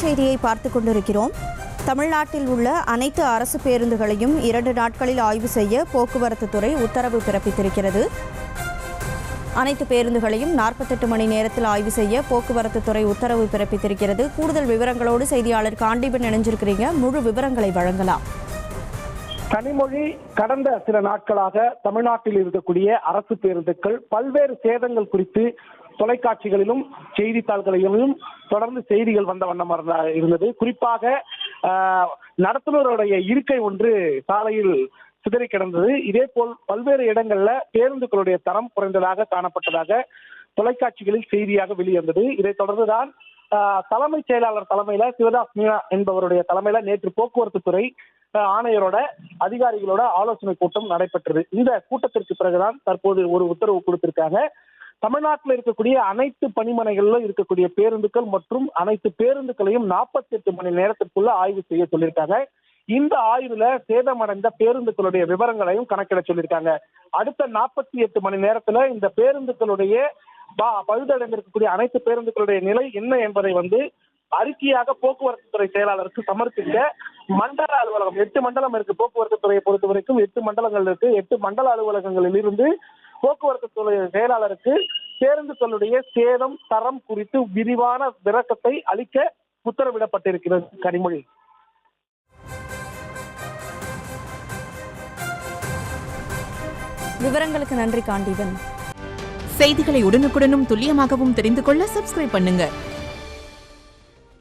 செய்தியை பார்த்துக் கொண்டிருக்கிறோம். தமிழ்நாட்டில் உள்ள அனைத்து அரசு பேருந்துகளையும் 2 நாட்களில் ஆய்வு செய்ய போக்குவரத்து துறை உத்தரவு பிறப்பித்திருக்கிறது. அனைத்து பேருந்துகளையும் 48 மணி நேரத்தில் ஆய்வு செய்ய போக்குவரத்து துறை உத்தரவு பிறப்பித்திருக்கிறது. கூடுதல் விவரங்களோடு செய்தியாளர் காண்டீபன் இணைஞ்சிருக்கிறீங்க. முழு விவரங்களை வழங்கலாம். கனிமொழி, கடந்த சில நாட்களாக தமிழ்நாட்டில் இருக்கக்கூடிய அரசு பேருந்துகள் பல்வேறு சேதங்கள் குறித்து தொலைக்காட்சிகளிலும் செய்தித்தாள்களிலும் தொடர்ந்து செய்திகள் வந்த வண்ணம் இருந்தது. குறிப்பாக நடத்துனருடைய இருக்கை ஒன்று சாலையில் சிதறி கிடந்தது. இதே போல் பல்வேறு இடங்கள்ல பேருந்துகளுடைய தரம் குறைந்ததாக காணப்பட்டதாக தொலைக்காட்சிகளில் செய்தியாக வெளிவந்தது. இதைத் தொடர்ந்துதான் தலைமைச் செயலாளர் தலைமையில சிவதாஸ் மீனா என்பவருடைய தலைமையில நேற்று போக்குவரத்து துறை ஆணையரோட அதிகாரிகளோட ஆலோசனை கூட்டம் நடைபெற்றது. இந்த கூட்டத்திற்கு பிறகுதான் தற்போது ஒரு உத்தரவு கொடுத்திருக்காங்க. தமிழ்நாட்டில் இருக்கக்கூடிய அனைத்து பணிமனைகளிலும் இருக்கக்கூடிய பேருந்துகள் மற்றும் அனைத்து பேருந்துகளையும் 48 மணி நேரத்திற்குள்ள ஆய்வு செய்ய சொல்லியிருக்காங்க. இந்த ஆய்வுல சேதமடைந்த பேருந்துகளுடைய விவரங்களையும் கணக்கிட சொல்லியிருக்காங்க. அடுத்த 48 மணி நேரத்துல இந்த பேருந்துகளுடைய பழுதடைந்திருக்கக்கூடிய அனைத்து பேருந்துகளுடைய நிலை என்ன என்பதை அறிக்கையாக போக்குவரத்து துறை செயலாளருக்கு சமர்ப்பிக்க மண்டல அலுவலகம் 8 மண்டலம் இருக்கு. போக்குவரத்து துறையை பொறுத்த வரைக்கும் 8 மண்டலங்கள் இருக்கு. 8 மண்டல அலுவலகங்களில் இருந்து போக்குவரத்து துறை செயலாளருக்கு பேருந்துகளுடைய சேதம் தரம் குறித்து விரிவான விளக்கத்தை அளிக்க உத்தரவிடப்பட்டிருக்கிறது. கனிமொழி, விவரங்களுக்கு நன்றி காண்டீபன். செய்திகளை உடனுக்குடனும் துல்லியமாகவும் தெரிந்து கொள்ள சப்ஸ்கிரைப் பண்ணுங்க.